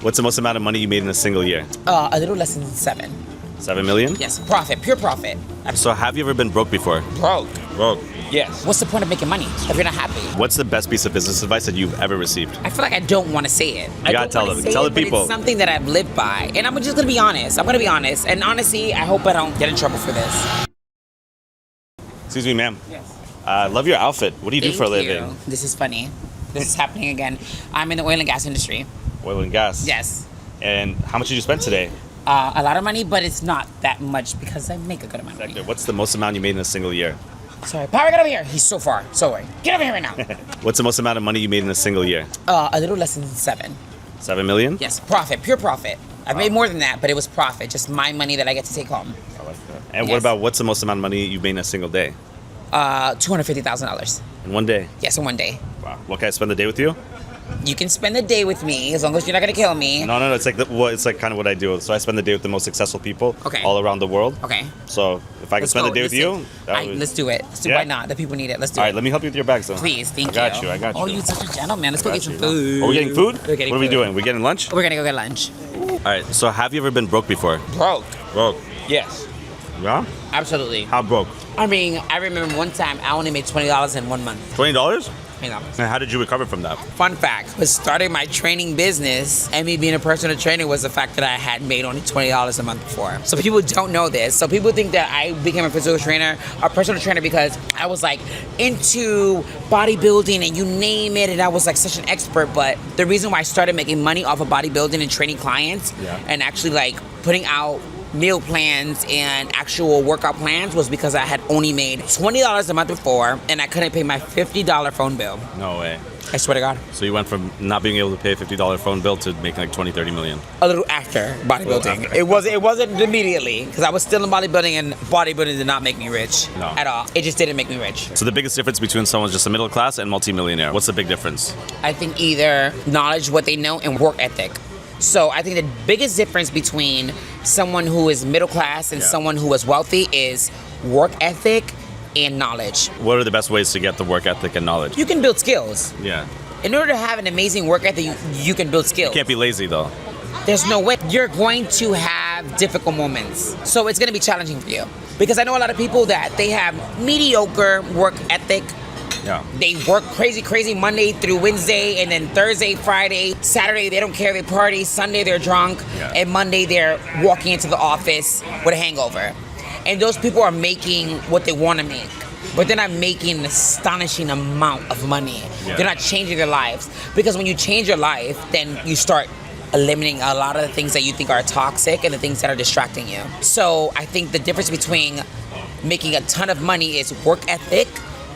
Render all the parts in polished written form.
What's the most amount of money you made in a single year? A little less than 7. 7 million? Yes, profit, pure profit. So have you ever been broke before? Broke. Broke. Yes. What's the point of making money if you're not happy? What's the best piece of business advice that you've ever received? I feel like I don't want to say it. You gotta tell them. Tell the people. It's something that I've lived by. And I'm just going to be honest. I'm going to be honest. And honestly, I hope I don't get in trouble for this. Excuse me, ma'am. Yes. Love your outfit. What do you do for a living? This is funny. This is happening again. I'm in the oil and gas industry. Oil and gas? Yes. And how much did you spend today? A lot of money, but it's not that much because I make a good amount of money. What's the most amount you made in a single year? Sorry, Power, get over here. He's so far. Sorry. Get over here right now. What's the most amount of money you made in a single year? A little less than 7. 7 million? Yes, profit, pure profit. I've made more than that, but it was profit, just my money that I get to take home. I like that. And what about what's the most amount of money you've made in a single day? $250,000. In one day? Yes, in one day. Wow. What, can I spend the day with you? You can spend the day with me as long as you're not gonna kill me. No. It's like it's like kind of what I do. So I spend the day with the most successful people all around the world. Okay. So if I can spend the day with you, let's do it. Why not? The people need it. Let's do it. All right, let me help you with your bags, though. Please, thank you. I got you. Oh, you're such a gentleman. Let's go get some food. Are we getting food? We're getting What are we food. doing? We getting lunch? We're gonna go get lunch. All right. So have you ever been broke before? Broke. Broke. Yes. Yeah. Absolutely. How broke? I mean, I remember one time I only made $20 in 1 month. $20? $20. And how did you recover from that? Fun fact, was starting my training business and me being a personal trainer was the fact that I had made only $20 a month before. So people don't know this. So people think that I became a personal trainer because I was like into bodybuilding and you name it, and I was like such an expert. But the reason why I started making money off of bodybuilding and training clients and actually like putting out meal plans and actual workout plans was because I had only made $20 a month before and I couldn't pay my $50 phone bill. No way. I swear to God. So you went from not being able to pay a $50 phone bill to making like 20, 30 million. A little after bodybuilding. It wasn't immediately because I was still in bodybuilding and bodybuilding did not make me rich at all. It just didn't make me rich. So the biggest difference between someone's just a middle class and multimillionaire, what's the big difference? I think either knowledge, what they know, and work ethic. So I think the biggest difference between someone who is middle class and someone who is wealthy is work ethic and knowledge. What are the best ways to get the work ethic and knowledge? You can build skills. Yeah. In order to have an amazing work ethic, you can build skills. You can't be lazy though. There's no way. You're going to have difficult moments. So it's going to be challenging for you. Because I know a lot of people that they have mediocre work ethic. Yeah. They work crazy Monday through Wednesday, and then Thursday, Friday, Saturday, they don't care, they party, Sunday they're drunk, and Monday they're walking into the office with a hangover. And those people are making what they want to make, but they're not making an astonishing amount of money. Yeah. They're not changing their lives. Because when you change your life, then you start eliminating a lot of the things that you think are toxic and the things that are distracting you. So I think the difference between making a ton of money is work ethic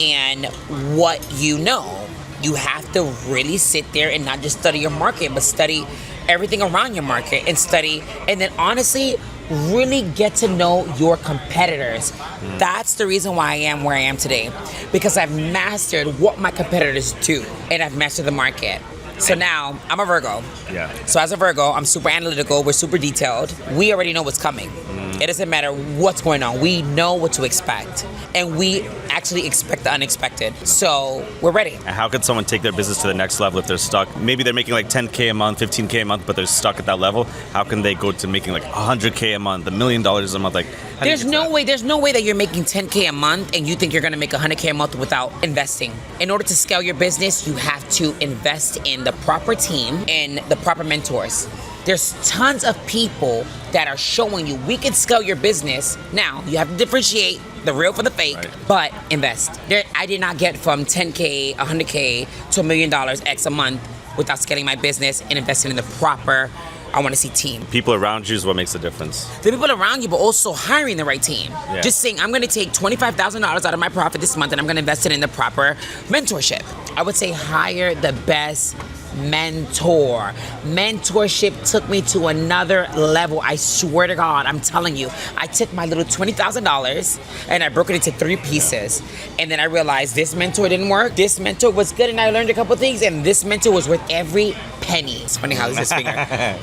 and what you know. You have to really sit there and not just study your market, but study everything around your market and then honestly really get to know your competitors. That's the reason why I am where I am today, because I've mastered what my competitors do and I've mastered the market. So now I'm a Virgo. Yeah. So as a Virgo, I'm super analytical, we're super detailed. We already know what's coming. It doesn't matter what's going on. We know what to expect. And we actually expect the unexpected. So we're ready. And how could someone take their business to the next level if they're stuck? Maybe they're making like 10K a month, 15K a month, but they're stuck at that level. How can they go to making like 100K a month, $1 million a month? Like, there's no way that you're making 10K a month and you think you're gonna make 100K a month without investing. In order to scale your business, you have to invest in the proper team and the proper mentors. There's tons of people that are showing you we can scale your business. Now, you have to differentiate the real from the fake, but invest. I did not get from 10K, 100K to $1 million X a month without scaling my business and investing in the proper, I want to see team. People around you is what makes the difference. The people around you, but also hiring the right team. Yeah. Just saying, I'm going to take $25,000 out of my profit this month and I'm going to invest it in the proper mentorship. I would say hire the best mentor. Mentorship took me to another level. I swear to God, I'm telling you. I took my little $20,000 and I broke it into 3 pieces. And then I realized this mentor didn't work. This mentor was good and I learned a couple things. And this mentor was worth every penny. It's funny how this finger.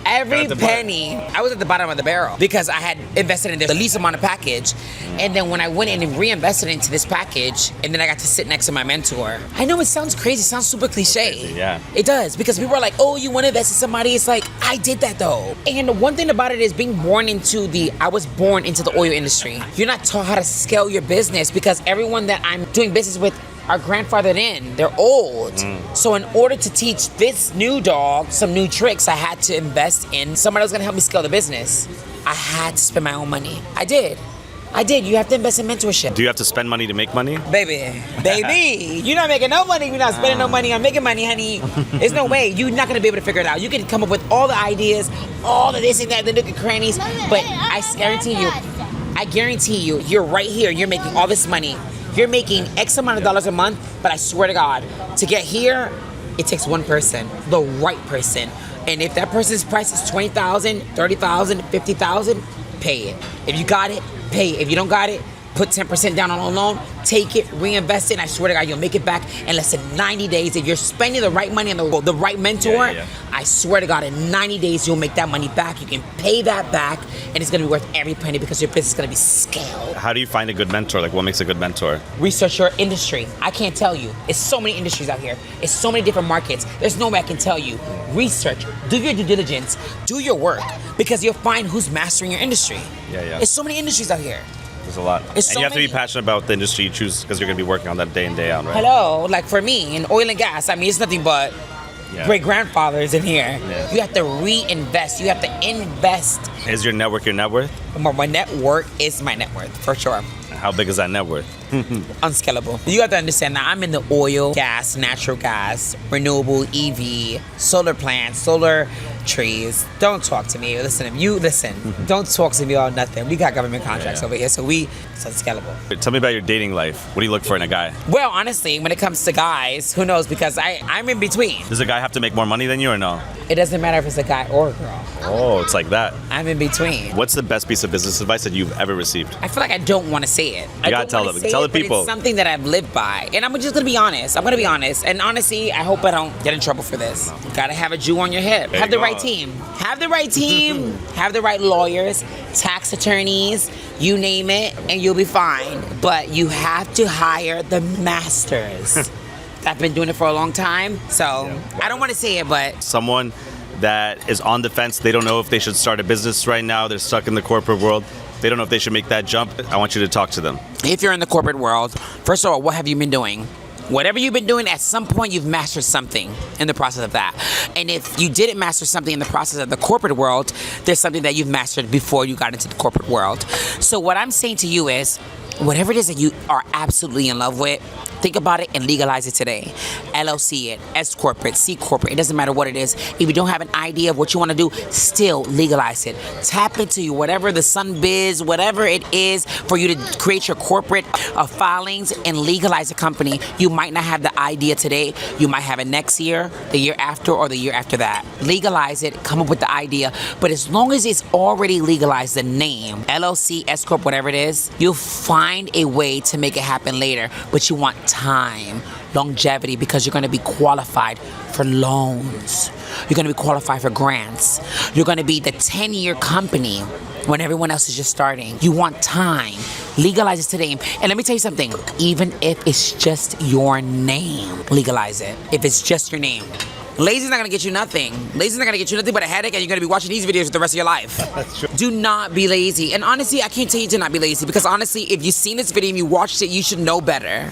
Every penny. I was at the bottom of the barrel because I had invested in the least amount of package. And then when I went in and reinvested into this package, and then I got to sit next to my mentor. I know it sounds crazy. It sounds super cliche. Yeah. It does. Because Because people are like, oh, you want to invest in somebody? It's like, I did that though. And the one thing about it is I was born into the oil industry. You're not taught how to scale your business because everyone that I'm doing business with are grandfathered in. They're old. So in order to teach this new dog some new tricks, I had to invest in somebody who's gonna help me scale the business. I had to spend my own money. I did. You have to invest in mentorship. Do you have to spend money to make money? Baby, you're not making no money. You're not spending no money. I'm making money, honey. There's no way. You're not gonna be able to figure it out. You can come up with all the ideas, all the this and that, the nook and crannies, but I guarantee you, you're right here. You're making all this money. You're making X amount of dollars a month, but I swear to God, to get here, it takes one person, the right person. And if that person's price is $20,000, $30,000, $50,000, pay it. If you got it, pay it. If you don't got it, put 10% down on a loan, take it, reinvest it, and I swear to God, you'll make it back in less than 90 days. If you're spending the right money on the right mentor, I swear to God, in 90 days, you'll make that money back. You can pay that back, and it's gonna be worth every penny because your business is gonna be scaled. How do you find a good mentor? Like, what makes a good mentor? Research your industry. I can't tell you. It's so many industries out here. It's so many different markets. There's no way I can tell you. Research. Do your due diligence. Do your work because you'll find who's mastering your industry. There's so many industries out here. There's a lot. And you have to be passionate about the industry you choose because you're going to be working on that day in, day out, right? Hello. Like for me, in oil and gas, I mean, it's nothing but great-grandfathers in here. You have to reinvest. You have to invest. Is your network your net worth? My network is my net worth, for sure. How big is that net worth? Unscalable. You have to understand that I'm in the oil, gas, natural gas, renewable, EV, solar plants, solar trees. Don't talk to me. Listen, don't talk to me about nothing. We got government contracts over here, so it's unscalable. Tell me about your dating life. What do you look for in a guy? Well, honestly, when it comes to guys, who knows? Because I'm in between. Does a guy have to make more money than you or no? It doesn't matter if it's a guy or a girl. Oh, it's like that. I'm in between. What's the best piece of business advice that you've ever received? I feel like I don't want to say it. You gotta tell them. Tell the people. It's something that I've lived by. And I'm just gonna be honest. I'm gonna be honest. And honestly, I hope I don't get in trouble for this. You gotta have a Jew on your hip. Have the right team. Have the right team. Have the right lawyers, tax attorneys, you name it, and you'll be fine. But you have to hire the masters. I've been doing it for a long time, so I don't want to say it, but someone that is on the fence, they don't know if they should start a business right now, they're stuck in the corporate world, they don't know if they should make that jump, I want you to talk to them. If you're in the corporate world, first of all, what have you been doing? Whatever you've been doing, at some point you've mastered something in the process of that. And if you didn't master something in the process of the corporate world, there's something that you've mastered before you got into the corporate world. So what I'm saying to you is, whatever it is that you are absolutely in love with, think about it and legalize it today. LLC it, S corporate, C corporate, it doesn't matter what it is. If you don't have an idea of what you want to do, still legalize it. Tap into you, whatever the sun biz, whatever it is for you to create your corporate filings and legalize a company. You might not have the idea today. You might have it next year, the year after, or the year after that. Legalize it, come up with the idea. But as long as it's already legalized, the name, LLC, S corp, whatever it is, you'll find a way to make it happen later. But you want time, longevity, because you're going to be qualified for loans. You're going to be qualified for grants. You're going to be the 10-year company when everyone else is just starting. You want time. Legalize it today. And let me tell you something. Even if it's just your name, legalize it. If it's just your name. Lazy's not gonna get you nothing. Lazy's not gonna get you nothing but a headache, and you're gonna be watching these videos for the rest of your life. That's true. Do not be lazy. And honestly, I can't tell you to not be lazy, because honestly, if you've seen this video and you watched it, you should know better.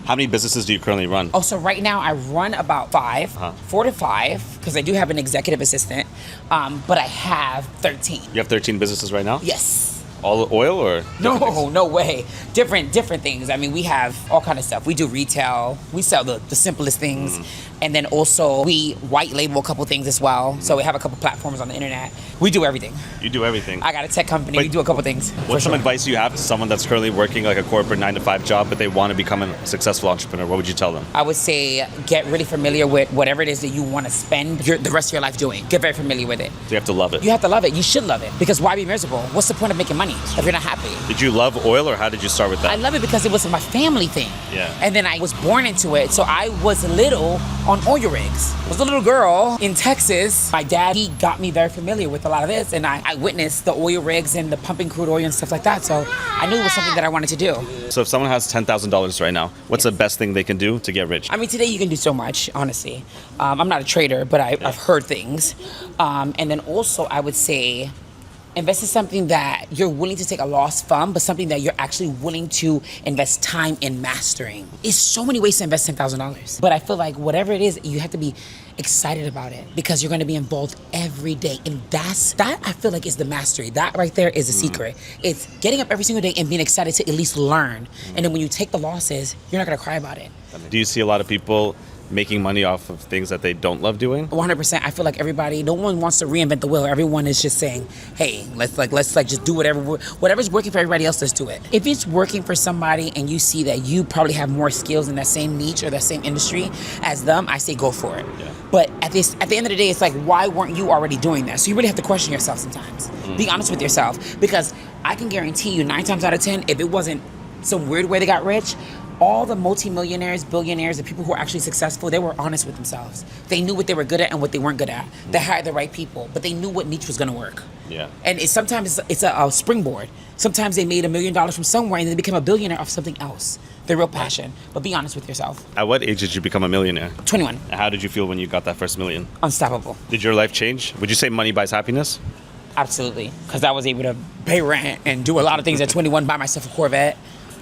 How many businesses do you currently run? Oh, so right now I run about 4 to 5, because I do have an executive assistant, but I have 13. You have 13 businesses right now? Yes. All oil or? No way. Different things. I mean, we have all kind of stuff. We do retail. We sell the simplest things. And then also we white label a couple things as well. So we have a couple platforms on the internet. We do everything. You do everything. I got a tech company. We do a couple things. What's some advice you have to someone that's currently working like a corporate 9-to-5 job, but they want to become a successful entrepreneur? What would you tell them? I would say get really familiar with whatever it is that you want to spend the rest of your life doing. Get very familiar with it. So you have to love it. You have to love it. You should love it. Because why be miserable? What's the point of making money? money if you're not happy. Did you love oil, or how did you start with that? I love it because it was my family thing. Yeah. And then I was born into it. So I was little on oil rigs. I was a little girl in Texas. My dad, he got me very familiar with a lot of this. And I witnessed the oil rigs and the pumping crude oil and stuff like that. So I knew it was something that I wanted to do. So if someone has $10,000 right now, what's the best thing they can do to get rich? I mean, today you can do so much, honestly. I'm not a trader, but I've heard things. And then also I would say, invest in something that you're willing to take a loss from, but something that you're actually willing to invest time in mastering. There's so many ways to invest $10,000. But I feel like whatever it is, you have to be excited about it because you're gonna be involved every day. And that I feel like is the mastery. That right there is the secret. It's getting up every single day and being excited to at least learn. And then when you take the losses, you're not gonna cry about it. Do you see a lot of people making money off of things that they don't love doing? 100%. I feel like everybody, no one wants to reinvent the wheel. Everyone is just saying, hey, let's just do whatever's working for everybody else, let's do it. If it's working for somebody and you see that you probably have more skills in that same niche or that same industry as them, I say go for it. Yeah. But at the end of the day, it's like, why weren't you already doing that? So you really have to question yourself sometimes. Be honest with yourself, because I can guarantee you 9 times out of 10, if it wasn't some weird way they got rich, all the multimillionaires, billionaires, the people who are actually successful, they were honest with themselves. They knew what they were good at and what they weren't good at. They hired the right people, but they knew what niche was going to work. Yeah. And sometimes it's a springboard. Sometimes they made $1 million from somewhere and they became a billionaire off something else. Their real passion. But be honest with yourself. At what age did you become a millionaire? 21. How did you feel when you got that first million? Unstoppable. Did your life change? Would you say money buys happiness? Absolutely. Because I was able to pay rent and do a lot of things at 21, buy myself a Corvette.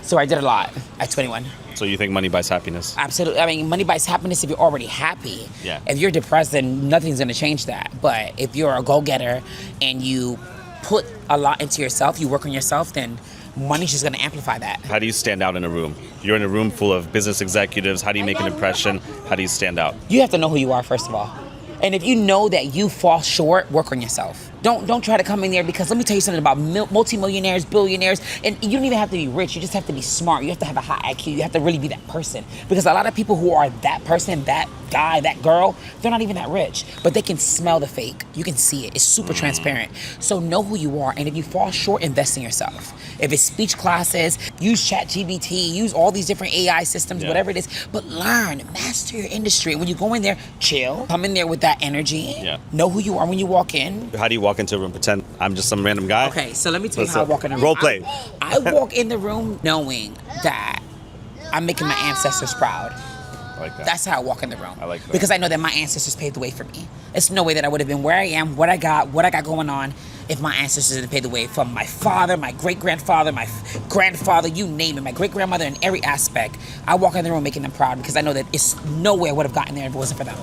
So I did a lot at 21. So you think money buys happiness? Absolutely. I mean, money buys happiness if you're already happy. Yeah. If you're depressed, then nothing's going to change that. But if you're a go-getter and you put a lot into yourself, you work on yourself, then money's just going to amplify that. How do you stand out in a room? You're in a room full of business executives. How do you make an impression? How do you stand out? You have to know who you are, first of all. And if you know that you fall short, work on yourself. Don't try to come in there, because let me tell you something about multimillionaires, billionaires, and you don't even have to be rich. You just have to be smart. You have to have a high IQ. You have to really be that person. Because a lot of people who are that person, that guy, that girl, they're not even that rich, but they can smell the fake. You can see it. It's super transparent. So know who you are, and if you fall short, invest in yourself. If it's speech classes, use ChatGPT, use all these different AI systems, whatever it is, but learn, master your industry. When you go in there, chill, come in there with that energy, know who you are when you walk in. How do you walk into a room? Pretend I'm just some random guy? Okay, so let me tell you how I walk in the room. Role play. I walk in the room knowing that I'm making my ancestors proud. I like that. That's how I walk in the room. I like that. Because I know that my ancestors paved the way for me. It's no way that I would have been where I am, what I got going on, if my ancestors didn't pave the way. From my father, my great-grandfather, my grandfather, you name it, my great-grandmother, in every aspect. I walk in the room making them proud, because I know that it's no way I would have gotten there if it wasn't for them.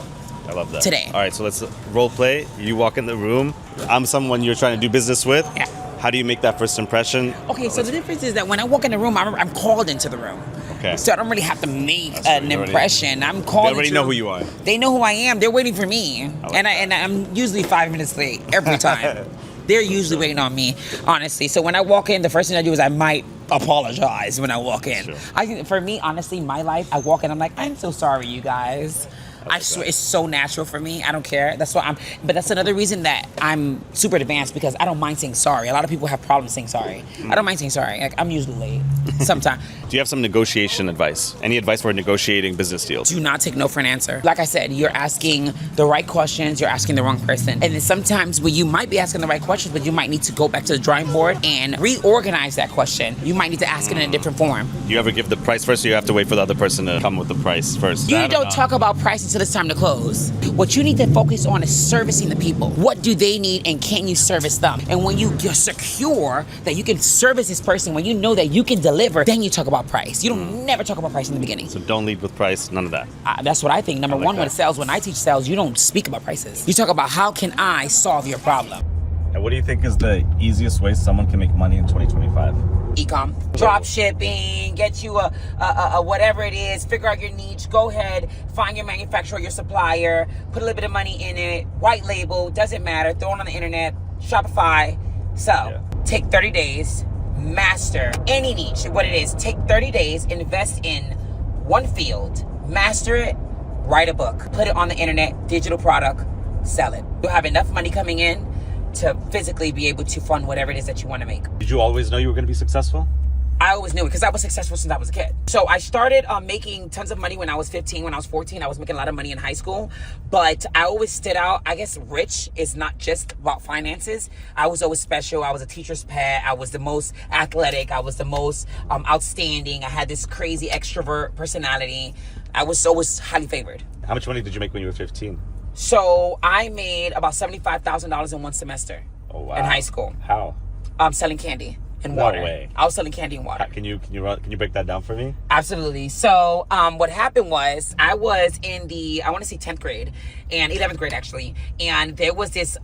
I love that. Today. All right, so let's role play. You walk in the room. I'm someone you're trying to do business with. Yeah. How do you make that first impression? Okay, so the difference is that when I walk in the room, I'm called into the room. Okay. So I don't really have to make an impression. I'm called. They already know who you are. They know who I am. They're waiting for me, and I'm usually 5 minutes late every time. They're usually waiting on me, honestly. So when I walk in, the first thing I do is I might apologize when I walk in. Sure. For me, honestly, my life, I walk in, I'm like, I'm so sorry, you guys. I swear, it's so natural for me. I don't care. That's why but that's another reason that I'm super advanced, because I don't mind saying sorry. A lot of people have problems saying sorry. I don't mind saying sorry. Like, I'm usually late sometimes. Do you have some negotiation advice? Any advice for negotiating business deals? Do not take no for an answer. Like I said, you're asking the right questions. You're asking the wrong person. And then sometimes you might be asking the right questions, but you might need to go back to the drawing board and reorganize that question. You might need to ask it in a different form. Do you ever give the price first, or you have to wait for the other person to come with the price first? You don't talk about price until it's time to close. What you need to focus on is servicing the people. What do they need, and can you service them? And when you're secure that you can service this person, when you know that you can deliver, then you talk about price. You don't never talk about price in the beginning. So don't lead with price, none of that. That's what I think. Number one, when I teach sales, you don't speak about prices. You talk about how can I solve your problem. And what do you think is the easiest way someone can make money in 2025? E-com, drop shipping, get you a whatever it is, figure out your niche, go ahead, find your manufacturer, your supplier, put a little bit of money in it, white label, doesn't matter, throw it on the internet, Shopify. So take 30 days, master any niche, what it is, take 30 days, invest in one field, master it, write a book, put it on the internet, digital product, sell it. You'll have enough money coming in to physically be able to fund whatever it is that you want to make. Did you always know you were going to be successful? I always knew it because I was successful since I was a kid. So I started making tons of money when I was 15. When I was 14, I was making a lot of money in high school. But I always stood out. I guess rich is not just about finances. I was always special. I was a teacher's pet. I was the most athletic. I was the most outstanding. I had this crazy extrovert personality. I was always highly favored. How much money did you make when you were 15? So I made about $75,000 in one semester. Oh, wow. In high school. How? Selling candy. And No water. way. I was selling candy and water. Can you break that down for me? Absolutely. So what happened was I was in the, I want to say 10th grade and 11th grade actually. And there was this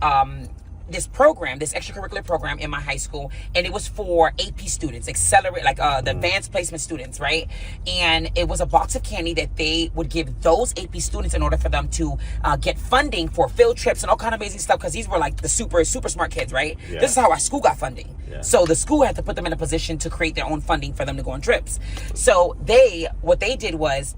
program, this extracurricular program in my high school, and it was for AP students, the advanced placement students, right? And it was a box of candy that they would give those AP students in order for them to get funding for field trips and all kind of amazing stuff, because these were like the super smart kids, right? Yeah. This is how our school got funding. Yeah. So the school had to put them in a position to create their own funding for them to go on trips. So what they did was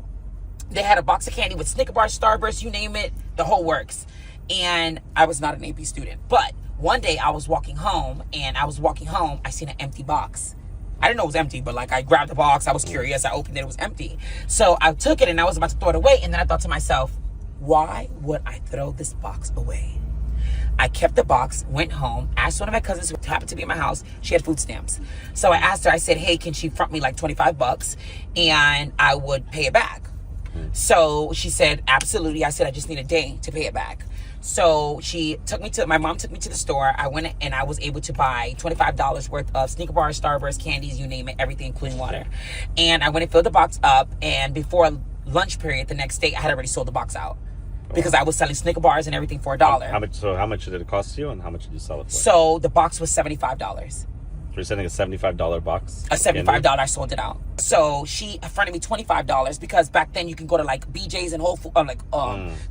they had a box of candy with Snicker bars, Starburst, you name it, the whole works. And I was not an AP student. But one day I was walking home, I seen an empty box. I didn't know it was empty, but like I grabbed the box, I was curious, I opened it was empty. So I took it and I was about to throw it away, and then I thought to myself, why would I throw this box away? I kept the box, went home, asked one of my cousins who happened to be in my house, she had food stamps. So I asked her, I said, hey, can she front me like $25 and I would pay it back? So she said, absolutely. I said, I just need a day to pay it back. So my mom took me to the store. I went and I was able to buy $25 worth of Snicker bars, Starburst, candies, you name it, everything, including water. And I went and filled the box up. And before lunch period the next day, I had already sold the box out because I was selling Snicker bars and everything for $1. How much did it cost you, and how much did you sell it for? So the box was $75. You're selling a $75 box? A $75, I sold it out. So she fronted me $25 because back then you can go to like BJ's and Whole Foods,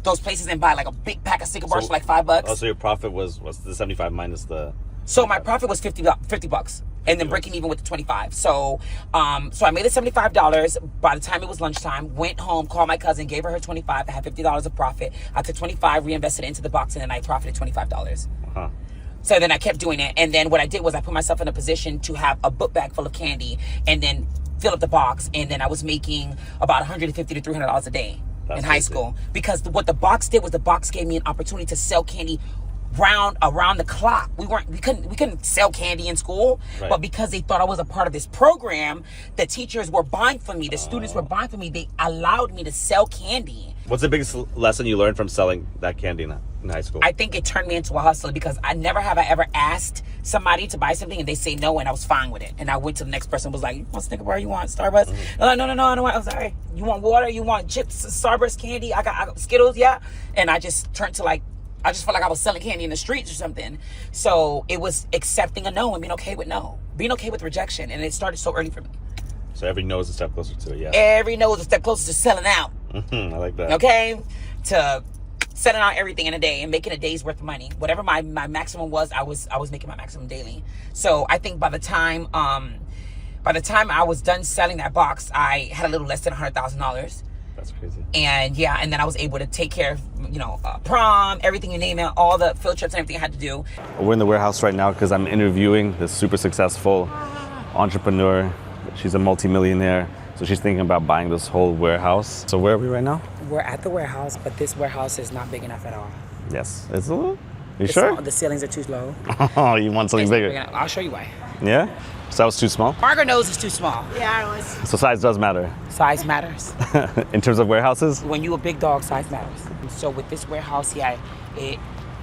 those places, and buy like a big pack of Snicker bars for like $5. Oh, so your profit was the 75 minus the... So my profit was $50, and then breaking even with the 25. So I made the $75. By the time it was lunchtime, went home, called my cousin, gave her 25. I had $50 of profit. I took 25, reinvested it into the box, and then I profited $25. Uh-huh. So then I kept doing it. And then what I did was I put myself in a position to have a book bag full of candy and then fill up the box. And then I was making about $150 to $300 a day in high school. Because what the box did was the box gave me an opportunity to sell candy around the clock. We couldn't sell candy in school, right. But because they thought I was a part of this program, the teachers were buying from me, the students were buying from me, they allowed me to sell candy. What's the biggest lesson you learned from selling that candy in high school? I think it turned me into a hustler because I never asked somebody to buy something and they say no, and I was fine with it. And I went to the next person and was like, you want Snicker bar? You want Starburst? Mm-hmm. Like, no, I don't want. I was like, all right, you want water? You want chips, Starburst, candy? I got Skittles, yeah. And I just turned to like, I just felt like I was selling candy in the streets or something. So it was accepting a no and being okay with no. Being okay with rejection. And it started so early for me. So every no is a step closer to it, yeah. Every no is a step closer to selling out. I like that. Okay? To selling out everything in a day and making a day's worth of money. Whatever my maximum was, I was making my maximum daily. So I think by the time I was done selling that box, I had a little less than $100,000. That's crazy. And yeah, and then I was able to take care of, prom, everything you name it, all the field trips and everything I had to do. We're in the warehouse right now because I'm interviewing this super successful entrepreneur. She's a multimillionaire. So she's thinking about buying this whole warehouse. So where are we right now? We're at the warehouse, but this warehouse is not big enough at all. Yes. It's a little... You sure? The ceilings are too low. Oh, you want something bigger? I'll show you why. Yeah? So that was too small? Margot knows it's too small. Yeah, it was. So size does matter? Size matters. In terms of warehouses? When you a big dog, size matters. So with this warehouse, yeah,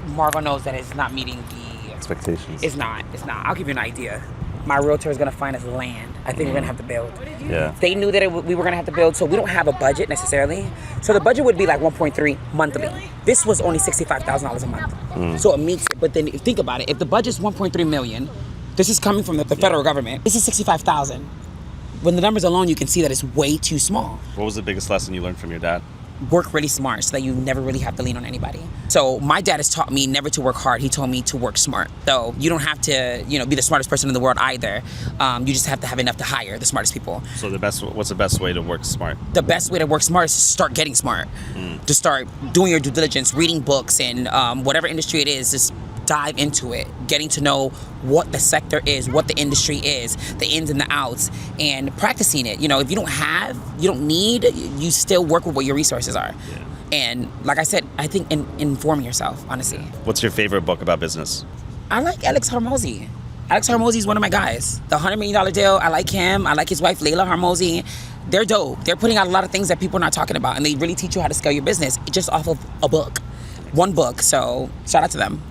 Margot knows that it's not meeting the... Expectations. It's not. I'll give you an idea. My realtor is going to find us land. I think we're going to have to build. Yeah. They knew that we were going to have to build, so we don't have a budget necessarily. So the budget would be like 1.3 monthly. This was only $65,000 a month. So it meets it. But then think about it. If the budget's 1.3 million, this is coming from the federal government. This is 65,000. When the numbers alone, you can see that it's way too small. What was the biggest lesson you learned from your dad? Work really smart so that you never really have to lean on anybody. So my dad has taught me never to work hard. He told me to work smart. So you don't have to, be the smartest person in the world either. You just have to have enough to hire the smartest people. So what's the best way to work smart? The best way to work smart is to start getting smart. To start doing your due diligence, reading books, and whatever industry it is, just dive into it, getting to know what the sector is, what the industry is, the ins and the outs, and practicing it. You know, if you don't need, you still work with what your resources are. Yeah. And like I said, I think informing yourself, honestly. What's your favorite book about business? I like Alex Hormozy. Alex Hormozy is one of my guys. The $100 million deal, I like him. I like his wife, Layla Hormozy. They're dope. They're putting out a lot of things that people are not talking about, and they really teach you how to scale your business just off of a book. One book. So shout out to them.